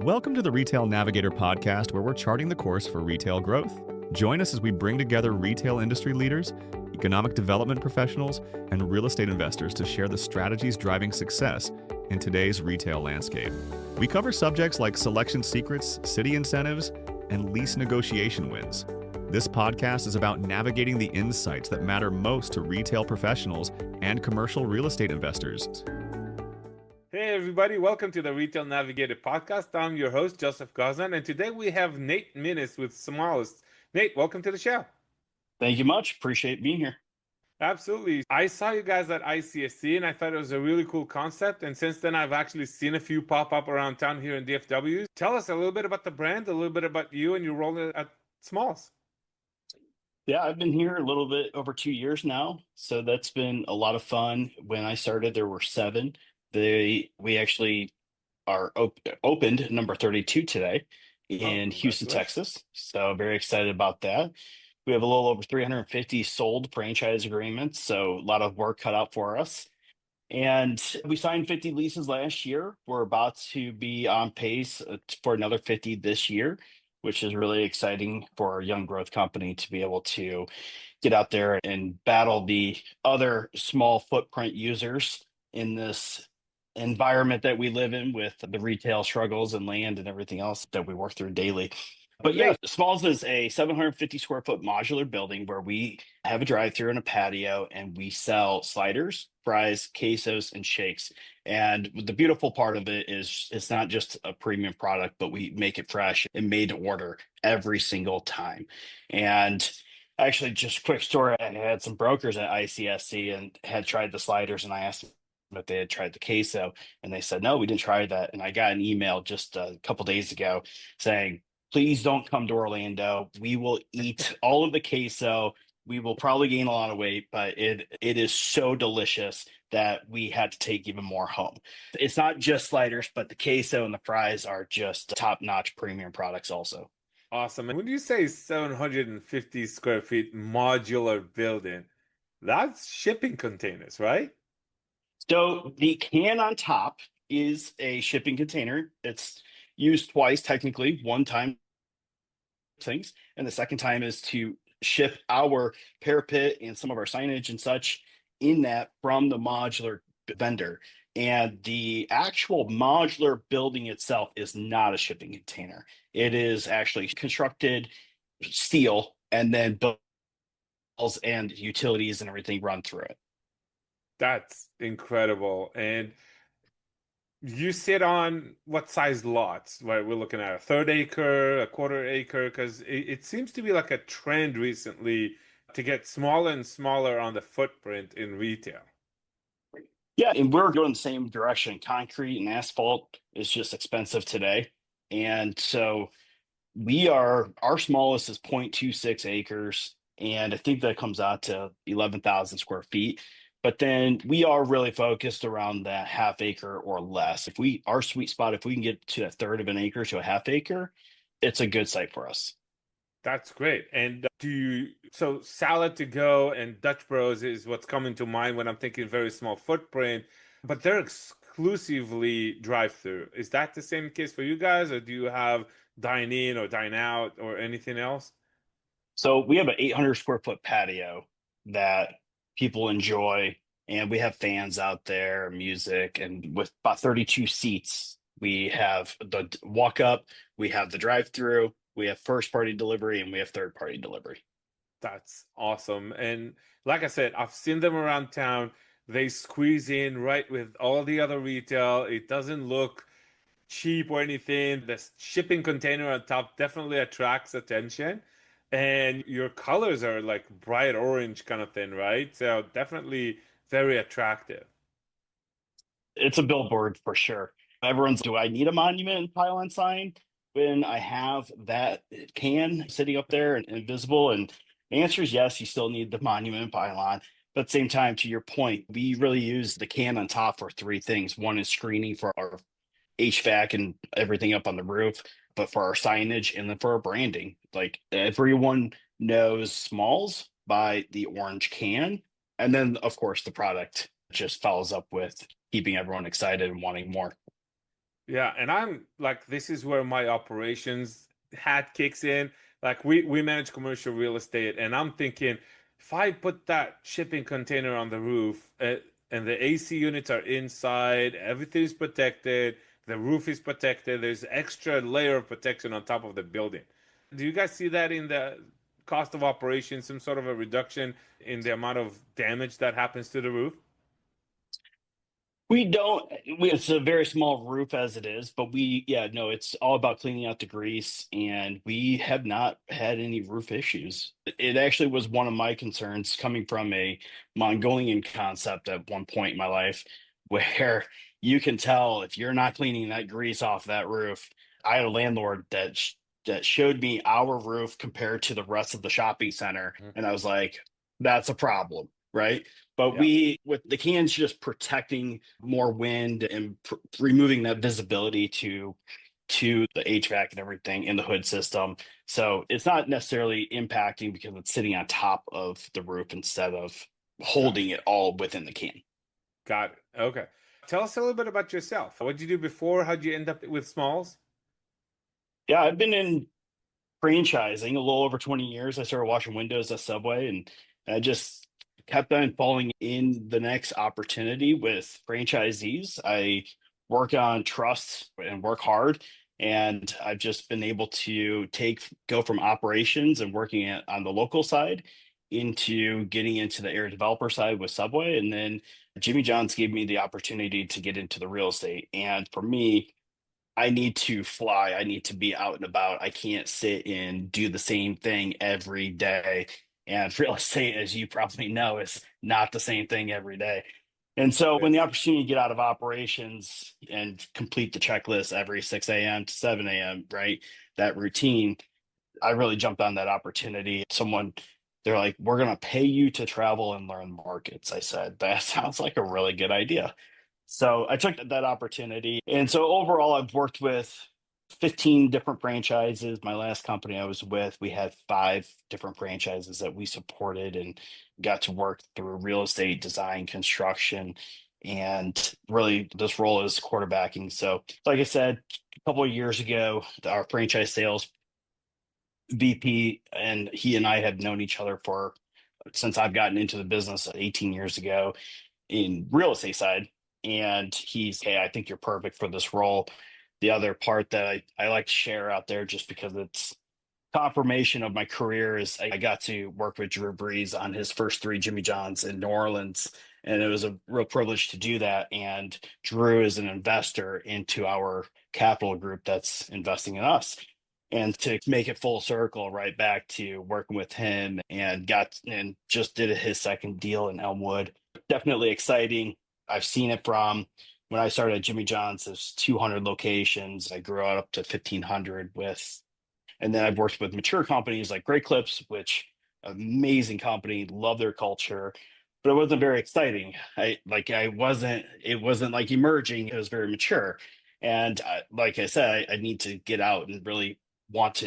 Welcome to the Retail Navigator podcast, where we're charting the course for retail growth. Join us as we bring together retail industry leaders, economic development professionals, and real estate investors to share the strategies driving success in today's retail landscape. We cover subjects like selection secrets, city incentives, and lease negotiation wins. This podcast is about navigating the insights that matter most to retail professionals and commercial real estate investors. Hey everybody, welcome to the Retail Navigator podcast. I'm your host, Joseph Gozan, and today we have Nate Minnis with Smallest. Nate, welcome to the show. Thank you much. Appreciate being here. Absolutely. I saw you guys at ICSC and I thought it was a really cool concept. And since then, I've actually seen a few pop up around town here in DFW. Tell us a little bit about the brand, a little bit about you and your role at Smalls. Yeah, I've been here a little bit over 2 years now. So that's been a lot of fun. When I started, there were 7. We actually are opened number 32 today in Houston, Texas. So very excited about that. We have a little over 350 sold franchise agreements. So a lot of work cut out for us. And we signed 50 leases last year. We're about to be on pace for another 50 this year, which is really exciting for a young growth company to be able to get out there and battle the other small footprint users in this environment that we live in with the retail struggles and land and everything else that we work through daily. But yeah, Smalls is a 750 square foot modular building where we have a drive-through and a patio, and we sell sliders, fries, quesos, and shakes. And the beautiful part of it is it's not just a premium product, but we make it fresh and made to order every single time. And actually, just a quick story, I had some brokers at ICSC and had tried the sliders, and I asked them if they had tried the queso, and they said, no, we didn't try that. And I got an email just a couple days ago saying, please don't come to Orlando. We will eat all of the queso. We will probably gain a lot of weight, but it is so delicious that we had to take even more home. It's not just sliders, but the queso and the fries are just top-notch premium products also. Awesome. And when you say 750 square feet modular building, that's shipping containers, right? So the can on top is a shipping container. It's used twice, technically, one time things, and the second time is to ship our parapet and some of our signage and such in that from the modular vendor. And the actual modular building itself is not a shipping container. It is actually constructed steel, and then bills and utilities and everything run through it. That's incredible. And you sit on what size lots? Right, we're looking at a third acre, a quarter acre, because it seems to be like a trend recently to get smaller and smaller on the footprint in retail. Yeah, and we're going the same direction. Concrete and asphalt is just expensive today. And so our smallest is 0.26 acres, and I think that comes out to 11,000 square feet. But then we are really focused around that half acre or less. Our sweet spot, if we can get to a third of an acre to a half acre, it's a good site for us. That's great. And so salad to go and Dutch Bros is what's coming to mind when I'm thinking very small footprint, but they're exclusively drive-through. Is that the same case for you guys, or do you have dine in or dine out or anything else? So we have an 800 square foot patio that people enjoy, and we have fans out there, music, and with about 32 seats, we have the walk up, we have the drive through, we have first party delivery, and we have third party delivery. That's awesome. And like I said, I've seen them around town. They squeeze in right with all the other retail. It doesn't look cheap or anything. The shipping container on top definitely attracts attention. And your colors are like bright orange kind of thing, right? So definitely very attractive. It's a billboard for sure. Do I need a monument and pylon sign when I have that can sitting up there and invisible? And the answer is yes, you still need the monument and pylon. But at the same time, to your point, we really use the can on top for 3 things. One is screening for our HVAC and everything up on the roof, but for our signage and then for our branding. Like everyone knows Smalls by the orange can. And then, of course, the product just follows up with keeping everyone excited and wanting more. Yeah, and I'm like, this is where my operations hat kicks in. Like we manage commercial real estate, and I'm thinking if I put that shipping container on the roof, and the AC units are inside, everything's protected, the roof is protected, there's extra layer of protection on top of the building. Do you guys see that in the cost of operation, some sort of a reduction in the amount of damage that happens to the roof? We don't, it's a very small roof as it is, but yeah, no, it's all about cleaning out the grease, and we have not had any roof issues. It actually was one of my concerns coming from a Mongolian concept at one point in my life where you can tell if you're not cleaning that grease off that roof. I had a landlord that showed me our roof compared to the rest of the shopping center, Mhm. and I was like, that's a problem, right? But Yeah, we, with the cans just protecting more wind and removing that visibility to the HVAC and everything in the hood system. So it's not necessarily impacting because it's sitting on top of the roof instead of got holding it all within the can. got it. Okay. Tell us a little bit about yourself. What did you do before? How'd you end up with Smalls? Yeah, I've been in franchising a little over 20 years. I started washing windows at Subway, and I just kept on falling in the next opportunity with franchisees. I work on trust and work hard, and I've just been able to go from operations and working on the local side into getting into the area developer side with Subway. And then Jimmy John's gave me the opportunity to get into the real estate. And for me, I need to fly. I need to be out and about. I can't sit and do the same thing every day. And real estate, as you probably know, is not the same thing every day. And so when the Yes. opportunity to get out of operations and complete the checklist every 6 a.m. to 7 a.m., right? That routine, I really jumped on that opportunity. They're like, we're going to pay you to travel and learn markets. I said, that sounds like a really good idea. So I took that opportunity. And so overall, I've worked with 15 different franchises. My last company I was with, we had 5 different franchises that we supported and got to work through real estate, design, construction. And really, this role is quarterbacking. So, like I said, a couple of years ago, our franchise sales VP and he and I have known each other for since I've gotten into the business 18 years ago in real estate side. And he's, hey, I think you're perfect for this role. The other part that I like to share out there, just because it's confirmation of my career, is I got to work with Drew Brees on his first 3 Jimmy Johns in New Orleans. And it was a real privilege to do that. And Drew is an investor into our capital group that's investing in us. And to make it full circle, right back to working with him and just did his second deal in Elmwood. Definitely exciting. I've seen it from when I started at Jimmy John's, there's 200 locations. I grew out up to 1,500 with, and then I've worked with mature companies like Great Clips, which amazing company, love their culture, but it wasn't very exciting. It wasn't like emerging. It was very mature. And like I said, I need to get out and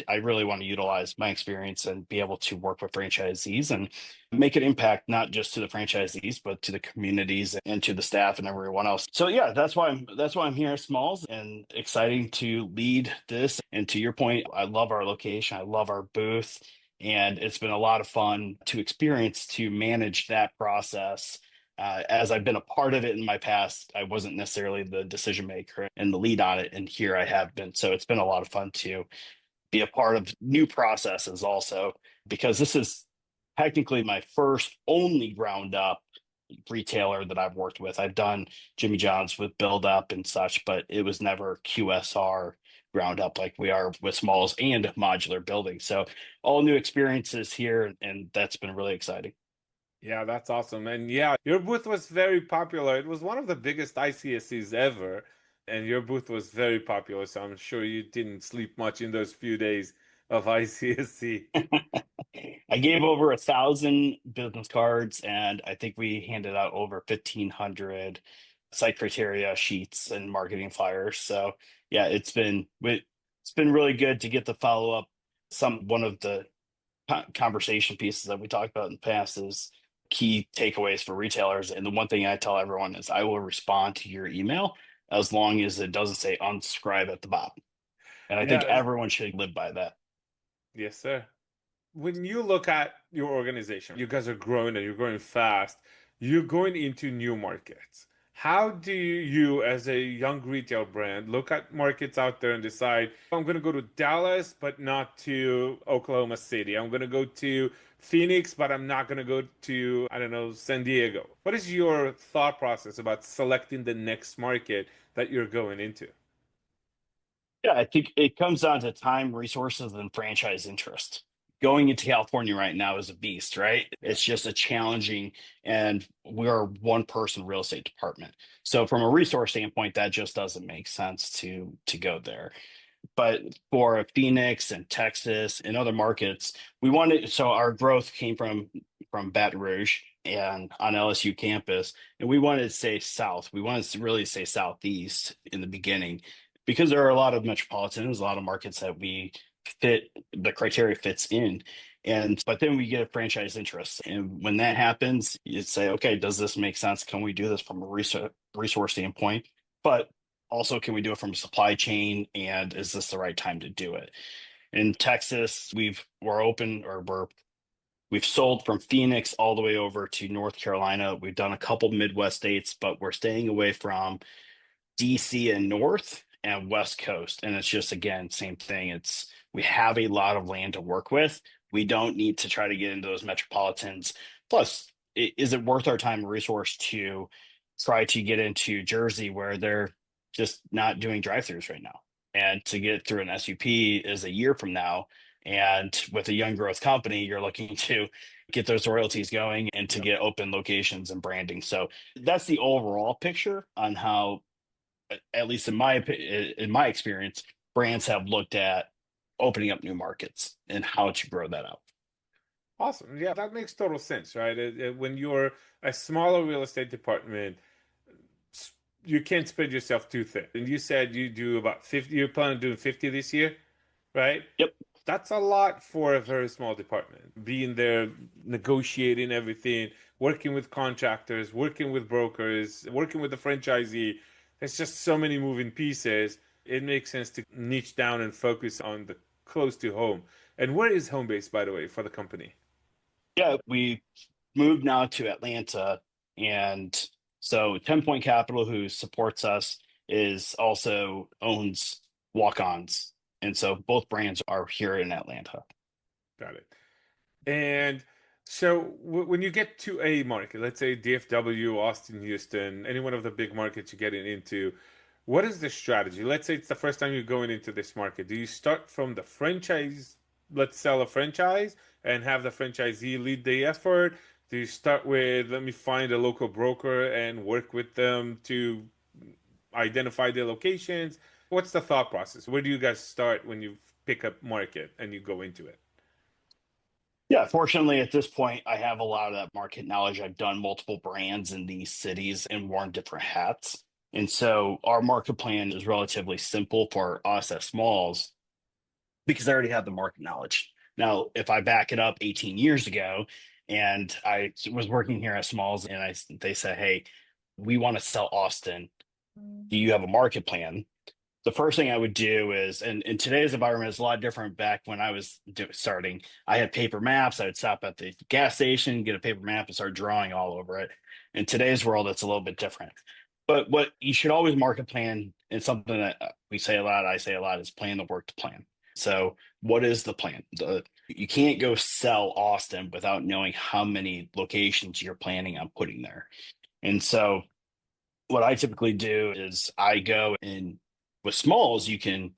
I really want to utilize my experience and be able to work with franchisees and make an impact, not just to the franchisees, but to the communities and to the staff and everyone else. So yeah, that's why I'm here at Smalls, and exciting to lead this. And to your point, I love our location. I love our booth. And it's been a lot of fun to experience to manage that process. As I've been a part of it in my past, I wasn't necessarily the decision maker and the lead on it. And here I have been. So it's been a lot of fun to be a part of new processes also, because this is technically my first only ground up retailer that I've worked with. I've done Jimmy John's with build up and such, but it was never QSR ground up like we are with Smalls and modular building. So all new experiences here, and that's been really exciting. Yeah, that's awesome. And yeah, your booth was very popular. It was one of the biggest ICSCs ever, and your booth was very popular. So I'm sure you didn't sleep much in those few days of ICSC. I gave over 1,000 business cards, and I think we handed out over 1,500 site criteria sheets and marketing flyers. So yeah, it's been really good to get the follow up. One of the conversation pieces that we talked about in the past is key takeaways for retailers. And the one thing I tell everyone is I will respond to your email, as long as it doesn't say unscribe at the bottom. And I think Yeah, everyone should live by that. yes, sir. When you look at your organization, you guys are growing and you're growing fast, you're going into new markets. How do you, as a young retail brand, look at markets out there and decide, I'm going to go to Dallas, but not to Oklahoma City. I'm going to go to Phoenix, but I'm not going to go to, I don't know, San Diego. What is your thought process about selecting the next market that you're going into? Yeah, I think it comes down to time, resources, and franchise interest. Going into California right now is a beast, right? Yeah. It's just a challenging, and we're one person real estate department. So from a resource standpoint, that just doesn't make sense to go there. But for Phoenix and Texas and other markets, we wanted, so our growth came from Baton Rouge and on LSU campus, and we wanted to stay south. We wanted to really stay southeast in the beginning because there are a lot of metropolitans, a lot of markets that we fit the criteria fits in. And but then we get a franchise interest. And when that happens, you say, okay, does this make sense? Can we do this from a resource standpoint? But also, can we do it from a supply chain? And is this the right time to do it? In Texas, we're open, or we've sold from Phoenix all the way over to North Carolina. We've done a couple Midwest states, but we're staying away from DC and North and West Coast. And it's just, again, same thing. It's we have a lot of land to work with. We don't need to try to get into those metropolitans. Plus, is it worth our time and resource to try to get into Jersey where they're just not doing drive-throughs right now? And to get through an SUP is a year from now. And with a young growth company, you're looking to get those royalties going and to Yep. get open locations and branding. So that's the overall picture on how, at least in my experience, brands have looked at opening up new markets and how to grow that out. Awesome. Yeah, that makes total sense, right? When you're a smaller real estate department, s- you can't spread yourself too thin. And you said you do about 50, you're planning on doing 50 this year, right? Yep. That's a lot for a very small department. Being there, negotiating everything, working with contractors, working with brokers, working with the franchisee. There's just so many moving pieces. It makes sense to niche down and focus on the close to home. And where is home base, by the way, for the company? Yeah, we moved now to Atlanta. And so 10 Point Capital, who supports us, is also owns Walk-Ons. And so both brands are here in Atlanta. Got it. And so when you get to a market, let's say DFW, Austin, Houston, any one of the big markets you're getting into, what is the strategy? Let's say it's the first time you're going into this market. Do you start from the franchise, let's sell a franchise and have the franchisee lead the effort? Do you start with, let me find a local broker and work with them to identify their locations? What's the thought process? Where do you guys start when you pick a market and you go into it? Yeah, fortunately, at this point, I have a lot of that market knowledge. I've done multiple brands in these cities and worn different hats. And so our market plan is relatively simple for us as smalls because I already have the market knowledge. Now, if I back it up 18 years ago and I was working here at Smalls and they said, hey, we want to sell Austin. Do you have a market plan? The first thing I would do is, and in today's environment is a lot different. Back when I was starting, I had paper maps. I would stop at the gas station, get a paper map, and start drawing all over it. In today's world, it's a little bit different. But what you should always market plan, and something that we say a lot, I say a lot, is plan the work to plan. So, what is the plan? You can't go sell Austin without knowing how many locations you're planning on putting there. And so, what I typically do is I go and with smalls, you can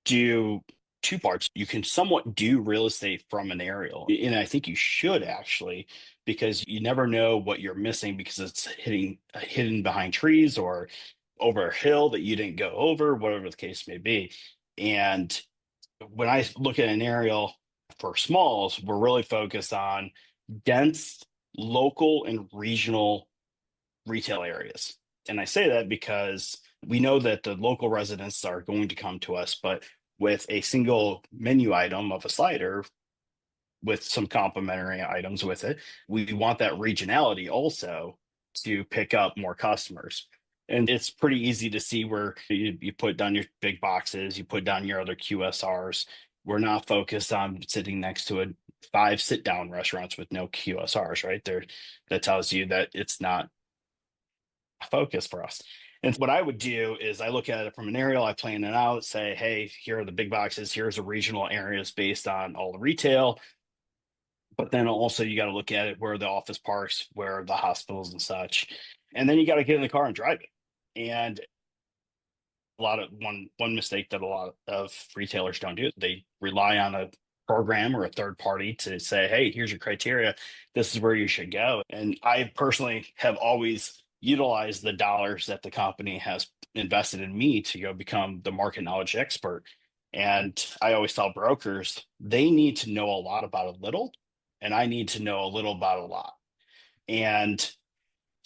do two parts. You can somewhat do real estate from an aerial. And I think you should actually, because you never know what you're missing because it's hidden behind trees or over a hill that you didn't go over, whatever the case may be. And when I look at an aerial for smalls, we're really focused on dense local and regional retail areas. And I say that because we know that the local residents are going to come to us, but with a single menu item of a slider with some complementary items with it, we want that regionality also to pick up more customers. And it's pretty easy to see where you put down your big boxes, you put down your other QSRs. We're not focused on sitting next to a 5 sit-down restaurants with no QSRs, right? There, that tells you that it's not a focus for us. And what I would do is I look at it from an aerial, I plan it out, say, hey, here are the big boxes, here's the regional areas based on all the retail. But then also you got to look at it where the office parks, where the hospitals and such. And then you got to get in the car and drive it. And a lot of one mistake that a lot of retailers don't do, they rely on a program or a third party to say, hey, here's your criteria, this is where you should go. And I personally have always utilized the dollars that the company has invested in me to go become the market knowledge expert. And I always tell brokers they need to know a lot about a little, and I need to know a little about a lot. And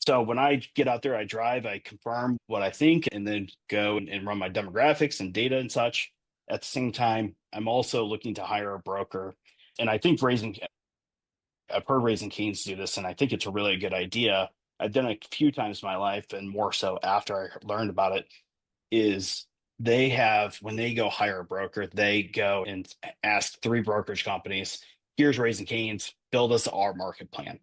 so when I get out there, I drive, I confirm what I think, and then go and run my demographics and data and such. At the same time, I'm also looking to hire a broker. And I think I've heard Raising Cane's do this, and I think it's a really good idea. I've done it a few times in my life, and more so after I learned about it, is they have, when they go hire a broker, they go and ask 3 brokerage companies, here's Raising Cane's, build us our market plan.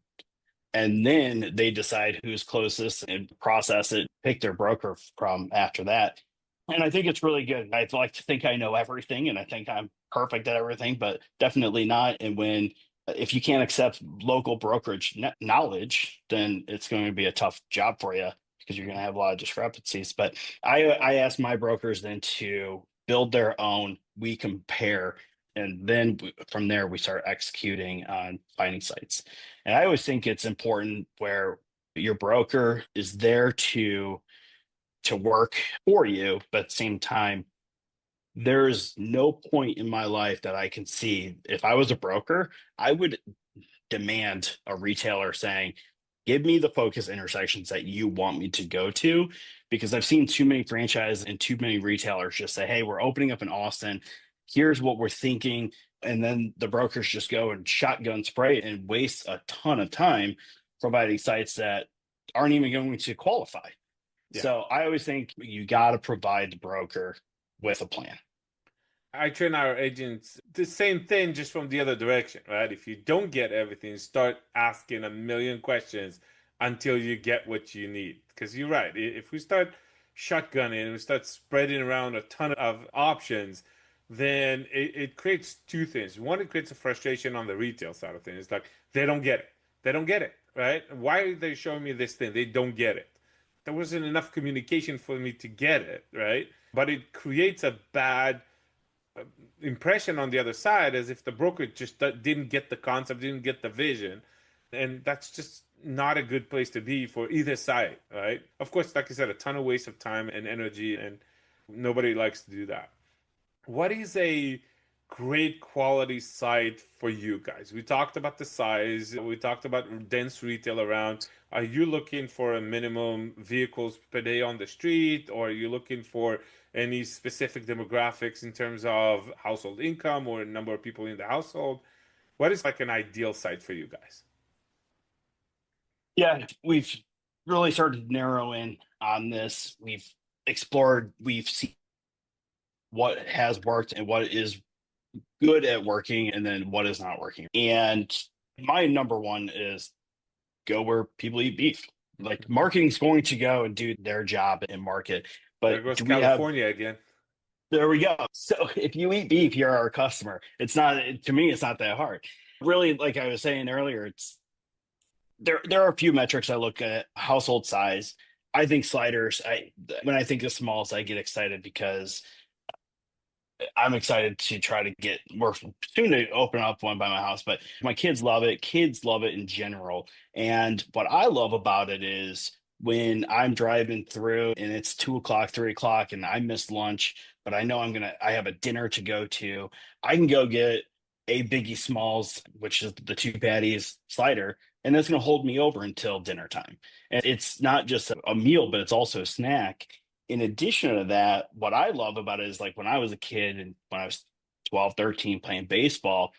And then they decide who's closest and process it, pick their broker from after that. And I think it's really good. I like to think I know everything and I think I'm perfect at everything, but definitely not. And if you can't accept local brokerage knowledge, then it's going to be a tough job for you because you're going to have a lot of discrepancies. But I ask my brokers then to build their own, we compare, and then from there we start executing on finding sites. And I always think it's important where your broker is there to work for you, but at the same time, there's no point in my life that I can see if I was a broker, I would demand a retailer saying, give me the focus intersections that you want me to go to, because I've seen too many franchises and too many retailers just say, hey, we're opening up in Austin. Here's what we're thinking. And then the brokers just go and shotgun spray and waste a ton of time providing sites that aren't even going to qualify. Yeah. So I always think you got to provide the broker with a plan. I train our agents the same thing, just from the other direction, right? If you don't get everything, start asking a million questions until you get what you need. Because you're right. If we start shotgunning and we start spreading around a ton of options, then it creates 2 things. One, it creates a frustration on the retail side of things. It's like, they don't get it. They don't get it, right? Why are they showing me this thing? They don't get it. There wasn't enough communication for me to get it, right? But it creates a bad impression on the other side, as if the broker just didn't get the concept, didn't get the vision. And that's just not a good place to be for either side, right? Of course, like I said, a ton of waste of time and energy, and nobody likes to do that. What is a great quality site for you guys? We talked about the size, we talked about dense retail around. Are you looking for a minimum vehicles per day on the street, or are you looking for any specific demographics in terms of household income or number of people in the household? What is like an ideal site for you guys? Yeah, we've really started to narrow in on this. We've explored, we've seen what has worked and what is good at working and then what is not working. And my number one is go where people eat beef. Like marketing's going to go and do their job and market. There But goes do we have California again. there we go. So if you eat beef, you're our customer. It's not, to me, it's not that hard. Really, like I was saying earlier, it's there are a few metrics I look at. Household size. I think sliders, when I think of smalls, I get excited because I'm excited to try to get more soon to open up one by my house, but my kids love it. Kids love it in general. And what I love about it is when I'm driving through and it's 2 o'clock, 3 o'clock, and I missed lunch, but I know I have a dinner to go to. I can go get a Biggie Smalls, which is the 2 patties slider, and that's going to hold me over until dinner time. And it's not just a meal, but it's also a snack. In addition to that, what I love about it is like when I was a kid and when I was 12, 13 playing baseball,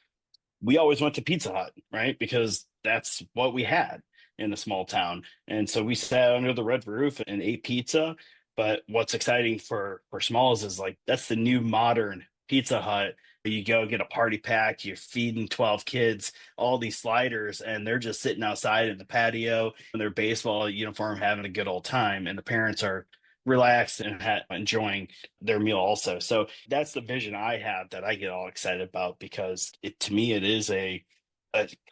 we always went to Pizza Hut, right? Because that's what we had. in a small town. And so we sat under the red roof and ate pizza. But what's exciting for Smalls is like that's the new modern Pizza Hut. You go get a party pack, you're feeding 12 kids all these sliders, and they're just sitting outside in the patio in their baseball uniform having a good old time. And the parents are relaxed and enjoying their meal also. So that's the vision I have that I get all excited about because to me, it is a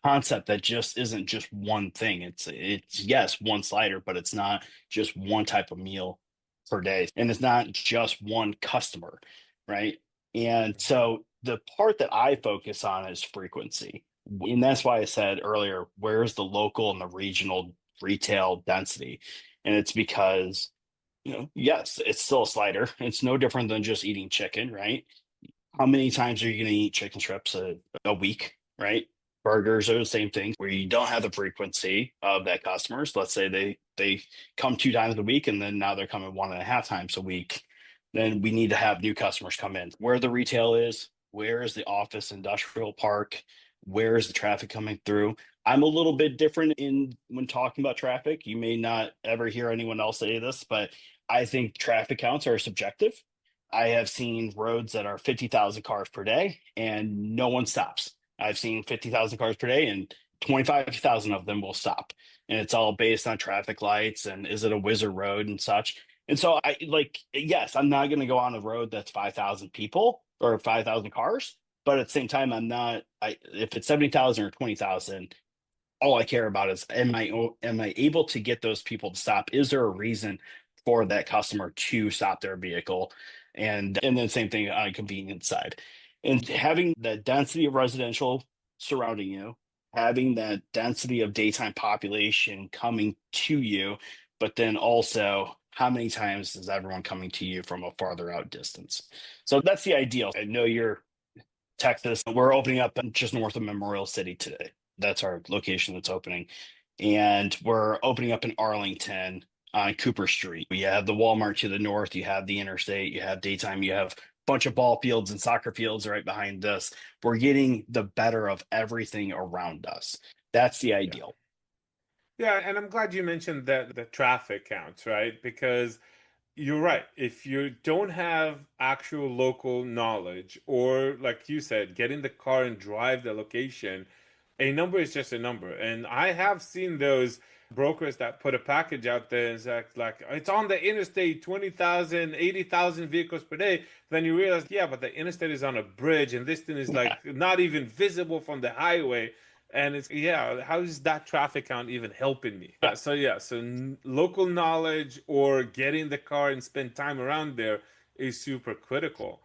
concept that just isn't just one thing. It's yes, one slider, but it's not just one type of meal per day. And it's not just one customer, right? And so the part that I focus on is frequency. And that's why I said earlier, where's the local and the regional retail density? And it's because, yes, it's still a slider. It's no different than just eating chicken, right? How many times are you going to eat chicken strips a week, right? Burgers are the same thing where you don't have the frequency of that customers. Let's say they come 2 times a week and then now they're coming 1.5 times a week. Then we need to have new customers come in. Where the retail is, where is the office industrial park, where is the traffic coming through? I'm a little bit different in when talking about traffic. You may not ever hear anyone else say this, but I think traffic counts are subjective. I have seen roads that are 50,000 cars per day and no one stops. I've seen 50,000 cars per day and 25,000 of them will stop. And it's all based on traffic lights and is it a wizard road and such. And so I like, yes, I'm not going to go on a road that's 5,000 people or 5,000 cars. But at the same time, if it's 70,000 or 20,000, all I care about is am I able to get those people to stop? Is there a reason for that customer to stop their vehicle? And then same thing on convenience side. And having that density of residential surrounding you, having that density of daytime population coming to you, but then also how many times is everyone coming to you from a farther out distance? So that's the ideal. I know you're Texas. We're opening up just north of Memorial City today. That's our location that's opening. And we're opening up in Arlington on Cooper Street. You have the Walmart to the north, you have the interstate, you have daytime, you have a bunch of ball fields and soccer fields right behind us. We're getting the better of everything around us. That's the ideal. Yeah, and I'm glad you mentioned that the traffic counts, right? Because you're right. If you don't have actual local knowledge, or like you said, get in the car and drive the location, a number is just a number. And I have seen those brokers that put a package out there and say, like, it's on the interstate, 20,000, 80,000 vehicles per day. Then you realize, yeah, but the interstate is on a bridge and this thing is like not even visible from the highway. And it's, yeah, how is that traffic count even helping me? So local knowledge or get in the car and spend time around there is super critical.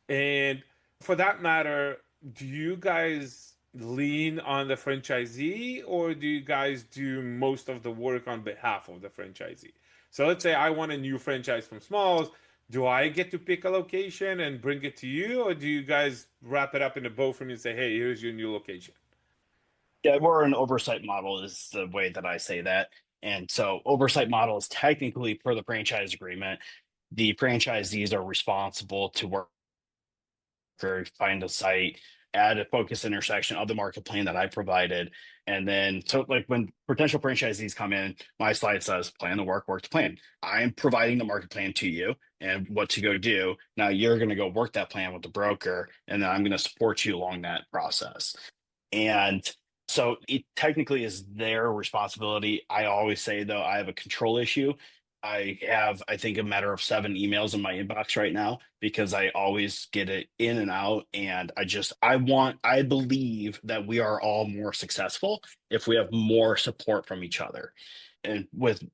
And for that matter, do you guys lean on the franchisee or do you guys do most of the work on behalf of the franchisee? So let's say I want a new franchise from Smalls. Do I get to pick a location and bring it to you, or do you guys wrap it up in a bow for me and say, hey, here's your new location? Yeah, we're an oversight model is the way that I say that. And so oversight model is technically per the franchise agreement, the franchisees are responsible to work or find a site, add a focus intersection of the market plan that I provided. And then, so like when potential franchisees come in, my slide says plan the work the plan. I'm providing the market plan to you and what to go do. Now you're going to go work that plan with the broker, and then I'm going to support you along that process. And so it technically is their responsibility. I always say, though, I have a control issue. I have, I think, a matter of 7 emails in my inbox right now because I always get it in and out. And I believe that we are all more successful if we have more support from each other. And with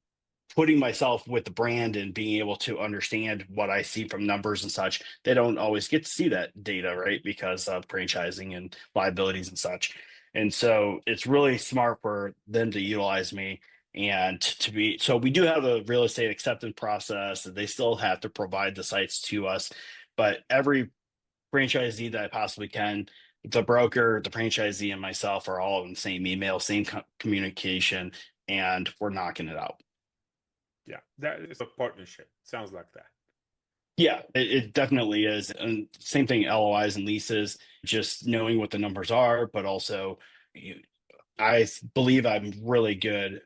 putting myself with the brand and being able to understand what I see from numbers and such, they don't always get to see that data, right? Because of franchising and liabilities and such. And so it's really smart for them to utilize me and so we do have a real estate acceptance process that they still have to provide the sites to us. But every franchisee that I possibly can, the broker, the franchisee, and myself are all in the same email, same communication, and we're knocking it out. Yeah, that is a partnership. Sounds like that. Yeah, it definitely is. And same thing, LOIs and leases, just knowing what the numbers are, but also I believe I'm really good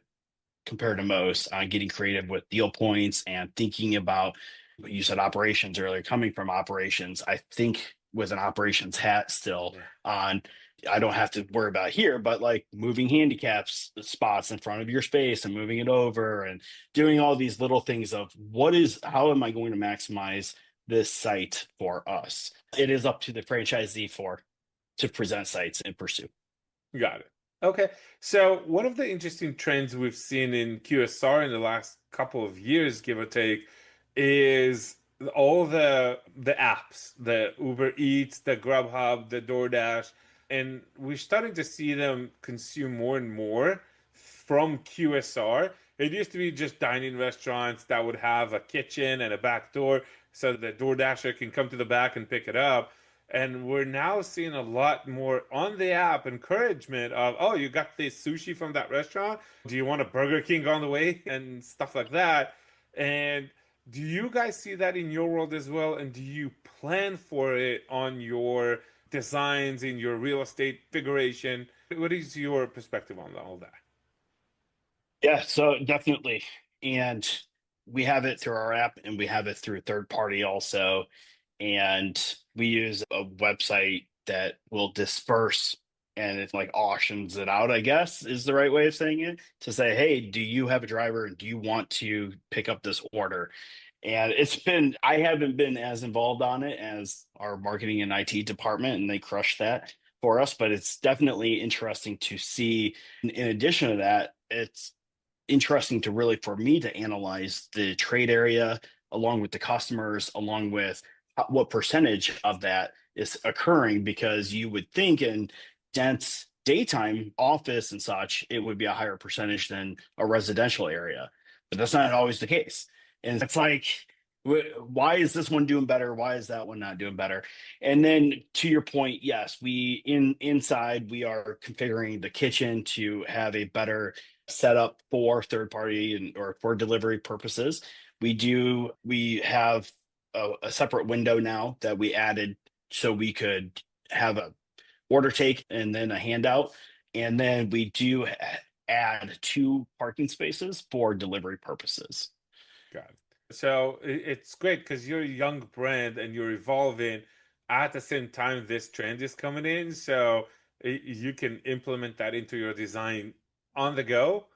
compared to most on getting creative with deal points and thinking about, you said operations earlier, coming from operations. I think with an operations hat still Yeah. on, I don't have to worry about here, but like moving handicaps spots in front of your space and moving it over and doing all these little things of how am I going to maximize this site for us? It is up to the franchisee to present sites and pursue. Got it. Okay. So one of the interesting trends we've seen in QSR in the last couple of years, give or take, is all the apps, the Uber Eats, the Grubhub, the DoorDash, and we're starting to see them consume more and more from QSR. It used to be just dining restaurants that would have a kitchen and a back door so the DoorDasher can come to the back and pick it up. And we're now seeing a lot more on the app encouragement of, oh, you got the sushi from that restaurant? Do you want a Burger King on the way? And stuff like that. And do you guys see that in your world as well? And do you plan for it on your designs, in your real estate figuration? What is your perspective on all that? Yeah, so definitely. And we have it through our app and we have it through third party also. And we use a website that will disperse and it like auctions it out, I guess is the right way of saying it, to say, hey, do you have a driver and do you want to pick up this order? And I haven't been as involved on it as our marketing and IT department, and they crushed that for us. But it's definitely interesting to see. In addition to that, it's interesting to really for me to analyze the trade area along with the customers, along with what percentage of that is occurring, because you would think in dense daytime office and such, it would be a higher percentage than a residential area. But that's not always the case. And it's like, why is this one doing better? Why is that one not doing better? And then to your point, yes, inside we are configuring the kitchen to have a better setup for third party or for delivery purposes. We have a separate window now that we added so we could have a order take and then a handout. And then we do add 2 parking spaces for delivery purposes. Got it. So it's great because you're a young brand and you're evolving at the same time this trend is coming in. So you can implement that into your design on the go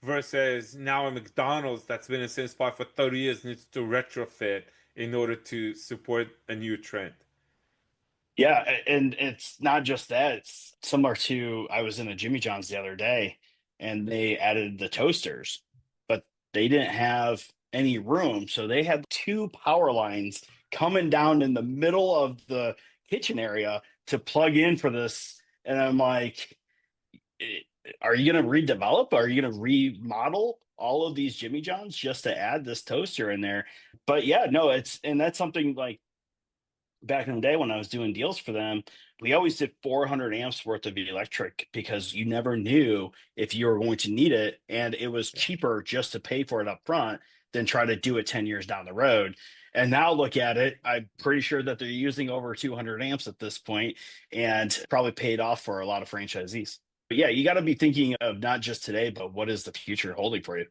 versus now a McDonald's that's been in the same spot for 30 years needs to retrofit in order to support a new trend. Yeah, and it's not just that. It's similar to, I was in a Jimmy John's the other day and they added the toasters, but they didn't have any room. So they had 2 power lines coming down in the middle of the kitchen area to plug in for this. And I'm like, are you going to redevelop? Are you going to remodel all of these Jimmy John's just to add this toaster in there? But yeah, no, and that's something like back in the day when I was doing deals for them, we always did 400 amps worth of electric because you never knew if you were going to need it. And it was cheaper just to pay for it up front than try to do it 10 years down the road. And now look at it, I'm pretty sure that they're using over 200 amps at this point and probably paid off for a lot of franchisees. But yeah, you got to be thinking of not just today, but what is the future holding for you?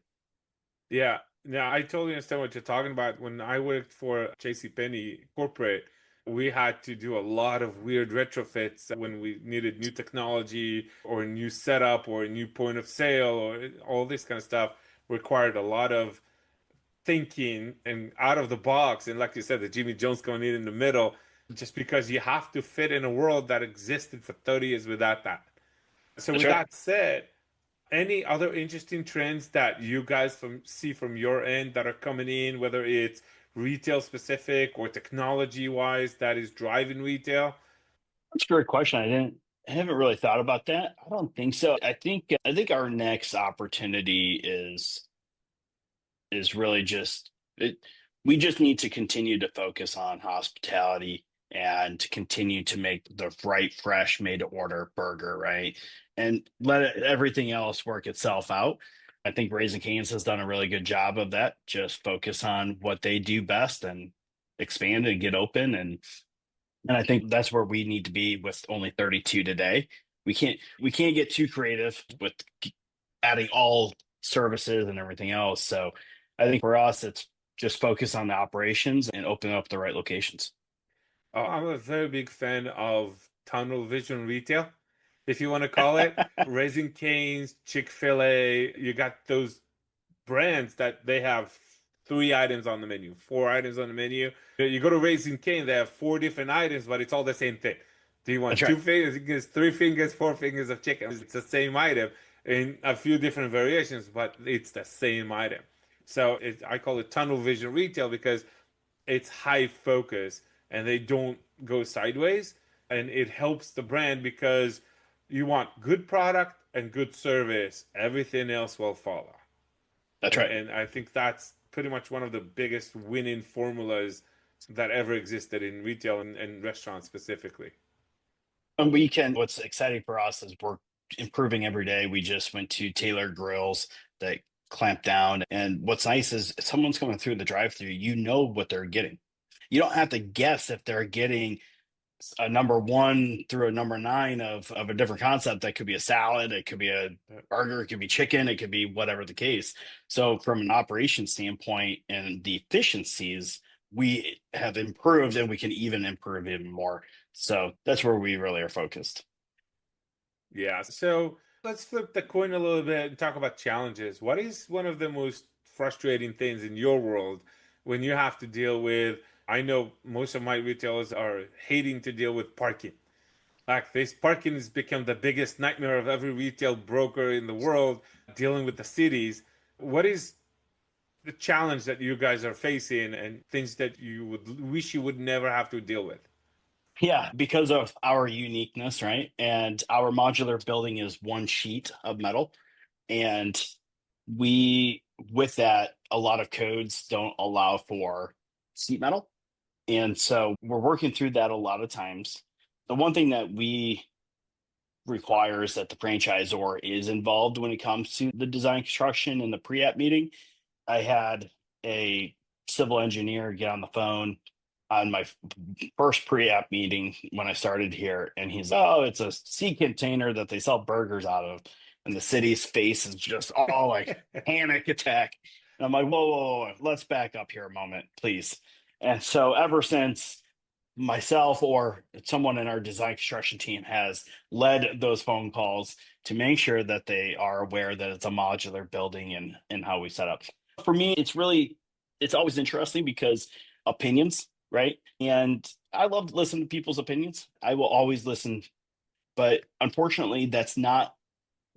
Yeah, yeah, I totally understand what you're talking about. When I worked for JCPenney corporate, we had to do a lot of weird retrofits when we needed new technology or a new setup or a new point of sale or all this kind of stuff required a lot of thinking and out of the box. And like you said, the Jimmy Jones coming in the middle, just because you have to fit in a world that existed for 30 years without that. So That's with right. that said, any other interesting trends that you guys see from your end that are coming in, whether it's retail specific or technology wise, that is driving retail? That's a great question. I haven't really thought about that. I don't think so. I think our next opportunity is really just it. We just need to continue to focus on hospitality and to continue to make the right, fresh, made to order burger, right? And everything else work itself out. I think Raising Cane's has done a really good job of that. Just focus on what they do best and expand and get open. And I think that's where we need to be with only 32 today. We can't get too creative with adding all services and everything else. So I think for us, it's just focus on the operations and open up the right locations. Oh, I'm a very big fan of tunnel vision retail, if you want to call it. Raising Cane's, Chick-fil-A, you got those brands that they have 3 items on the menu, 4 items on the menu. You go to Raising Cane, they have 4 different items, but it's all the same thing. Do you want That's right. 2 fingers, 3 fingers, 4 fingers of chicken? It's the same item in a few different variations, but it's the same item. So I call it tunnel vision retail because it's high focus and they don't go sideways. And it helps the brand because you want good product and good service. Everything else will follow. That's right. And I think that's pretty much one of the biggest winning formulas that ever existed in retail and restaurants specifically. And what's exciting for us is we're improving every day. We just went to Taylor Grills that clamp down. And what's nice is if someone's coming through the drive-through, you know what they're getting. You don't have to guess if they're getting a number one through a number nine of a different concept. That could be a salad, it could be a burger, it could be chicken, it could be whatever the case. So from an operation standpoint and the efficiencies, we have improved and we can even improve even more. So that's where we really are focused. Yeah. So let's flip the coin a little bit and talk about challenges. What is one of the most frustrating things in your world when you have to deal with? I know most of my retailers are hating to deal with parking. Like this parking has become the biggest nightmare of every retail broker in the world dealing with the cities. What is the challenge that you guys are facing and things that you would wish you would never have to deal with? Yeah, because of our uniqueness, right? And our modular building is one sheet of metal. And with that, a lot of codes don't allow for sheet metal. And so we're working through that a lot of times. The one thing that we require is that the franchisor is involved when it comes to the design construction and the pre-app meeting. I had a civil engineer get on the phone on my first pre-app meeting when I started here, and he's, oh, it's a sea container that they sell burgers out of, and the city's face is just all like panic attack. And I'm like, whoa, whoa, whoa, let's back up here a moment, please. And so ever since myself or someone in our design construction team has led those phone calls to make sure that they are aware that it's a modular building and how we set up. For me, it's always interesting because opinions, right? And I love to listen to people's opinions. I will always listen, but unfortunately, that's not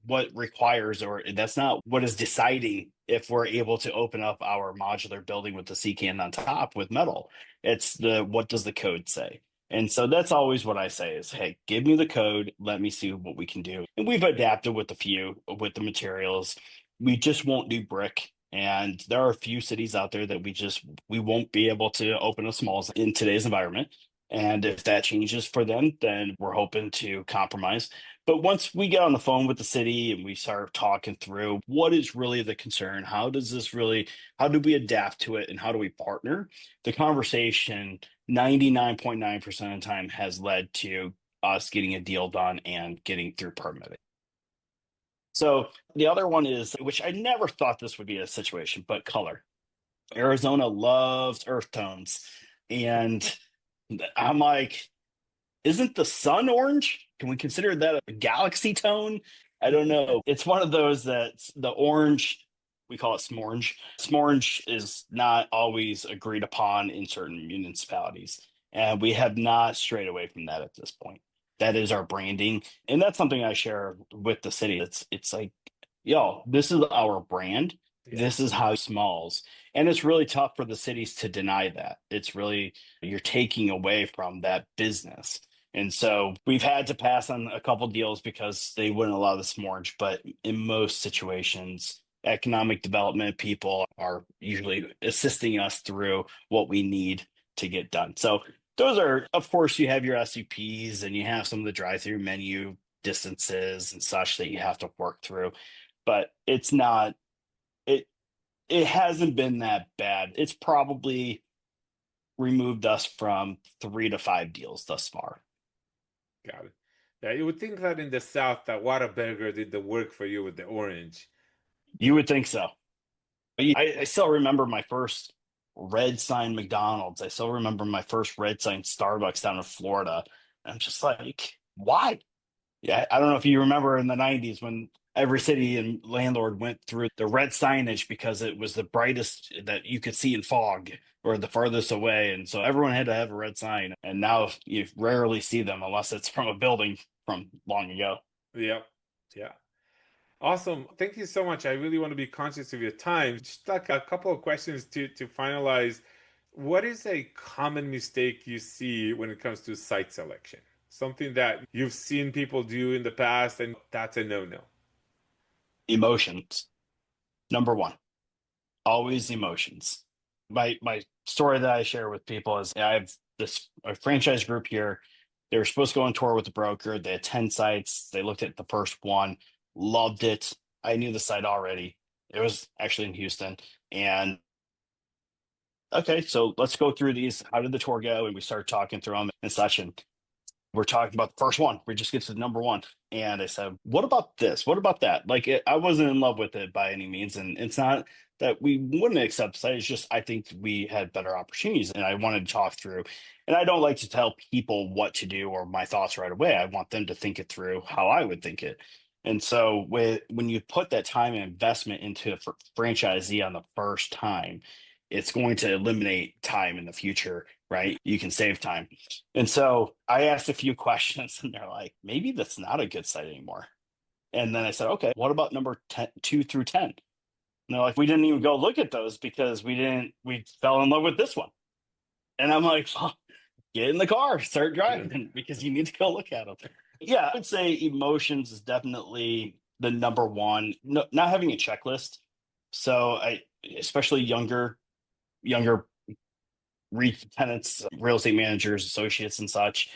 what requires, or that's not what is deciding if we're able to open up our modular building with the C can on top with metal. It's what does the code say? And so that's always what I say is, hey, give me the code, let me see what we can do. And we've adapted with with the materials. We just won't do brick. And there are a few cities out there that we won't be able to open a smalls in today's environment. And if that changes for them, then we're hoping to compromise. But once we get on the phone with the city and we start talking through what is really the concern, how do we adapt to it and how do we partner? The conversation 99.9% of the time has led to us getting a deal done and getting through permitting. So the other one is, which I never thought this would be a situation, but color. Arizona loves earth tones. And I'm like, isn't the sun orange? Can we consider that a galaxy tone? I don't know. It's one of those that the orange, we call it smorge. Smorge is not always agreed upon in certain municipalities. And we have not strayed away from that at this point. That is our branding. And that's something I share with the city. It's like, yo, this is our brand. Yeah. This is how smalls. And it's really tough for the cities to deny that. It's really, you're taking away from that business. And so we've had to pass on a couple deals because they wouldn't allow the smorge. But in most situations, economic development people are usually assisting us through what we need to get done. So those are, of course, you have your SUPs and you have some of the drive-through menu distances and such that you have to work through. But it's not, it hasn't been that bad. It's probably removed us from 3 to 5 deals thus far. Got it. Yeah, you would think that in the South that Whataburger did the work for you with the orange. You would think so. I still remember my first red sign McDonald's. I still remember my first red sign Starbucks down in Florida. I'm just like, why? Yeah, I don't know if you remember in the 90s when every city and landlord went through the red signage because it was the brightest that you could see in fog or the farthest away. And so everyone had to have a red sign. And now you rarely see them unless it's from a building from long ago. Yeah. Yeah. Awesome. Thank you so much. I really want to be conscious of your time. Just like a couple of questions to finalize. What is a common mistake you see when it comes to site selection? Something that you've seen people do in the past and that's a no-no. Emotions, number one, always emotions. My story that I share with people is I have this a franchise group here. They were supposed to go on tour with the broker. They had 10 sites. They looked at the first one, loved it. I knew the site already. It was actually in Houston. And okay, so let's go through these. How did the tour go? And we started talking through them and such. And we're talking about the first one. We just get to number one. And I said, what about this? What about that? I wasn't in love with it by any means. And it's not that we wouldn't accept the site. It's just, I think we had better opportunities and I wanted to talk through. And I don't like to tell people what to do or my thoughts right away. I want them to think it through how I would think it. And so when you put that time and investment into a franchisee on the first time, it's going to eliminate time in the future, right? You can save time. And so I asked a few questions and they're like, maybe that's not a good site anymore. And then I said, okay, what about number 10, 2 through 10? And they're like, we didn't even go look at those because we fell in love with this one. And I'm like, well, get in the car, start driving because you need to go look at them. Yeah, I would say emotions is definitely the number one. No, not having a checklist. So especially younger tenants, real estate managers, associates, and such,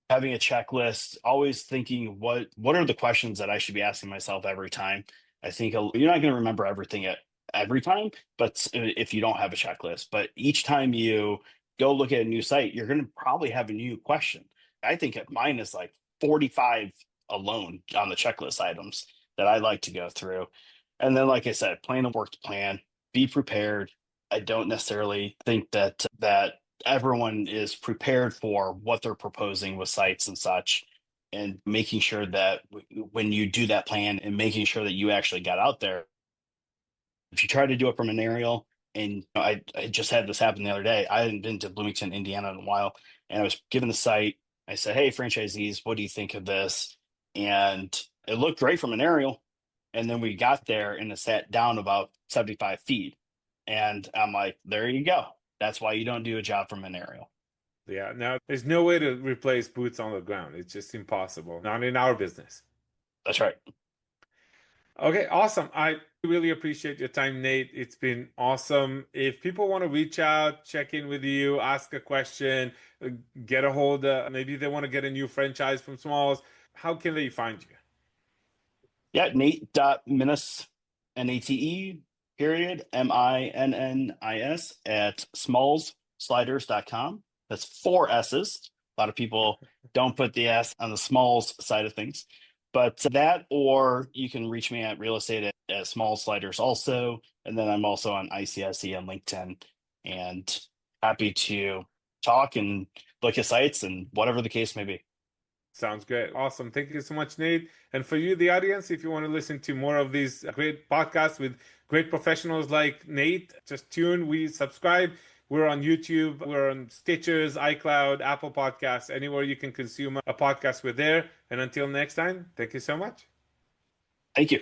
having a checklist, always thinking what are the questions that I should be asking myself every time. I think you're not going to remember everything at every time, but if you don't have a checklist, but each time you go look at a new site, you're going to probably have a new question. I think mine is like 45 alone on the checklist items that I like to go through. And then, like I said, plan a work plan, be prepared. I don't necessarily think that everyone is prepared for what they're proposing with sites and such, and making sure that when you do that plan and making sure that you actually got out there. If you try to do it from an aerial, and I just had this happen the other day. I hadn't been to Bloomington, Indiana in a while, and I was given the site. I said, hey, franchisees, what do you think of this? And it looked great from an aerial. And then we got there and it sat down about 75 feet. And I'm like, there you go. That's why you don't do a job from an aerial. Yeah, now there's no way to replace boots on the ground. It's just impossible. Not in our business. That's right. Okay, awesome. I really appreciate your time, Nate. It's been awesome. If people want to reach out, check in with you, ask a question, get a hold, maybe they want to get a new franchise from Smalls, how can they find you? Yeah, Nate.Minnis, Nate, period, Minnis at smallssliders.com. That's 4 S's. A lot of people don't put the S on the smalls side of things. But that, or you can reach me at real estate at Small Sliders also. And then I'm also on ICSE and LinkedIn, and happy to talk and look at sites and whatever the case may be. Sounds great. Awesome. Thank you so much, Nate. And for you, the audience, if you want to listen to more of these great podcasts with great professionals like Nate, just tune, subscribe. We're on YouTube, we're on Stitchers, iCloud, Apple Podcasts, anywhere you can consume a podcast, we're there. And until next time, thank you so much. Thank you.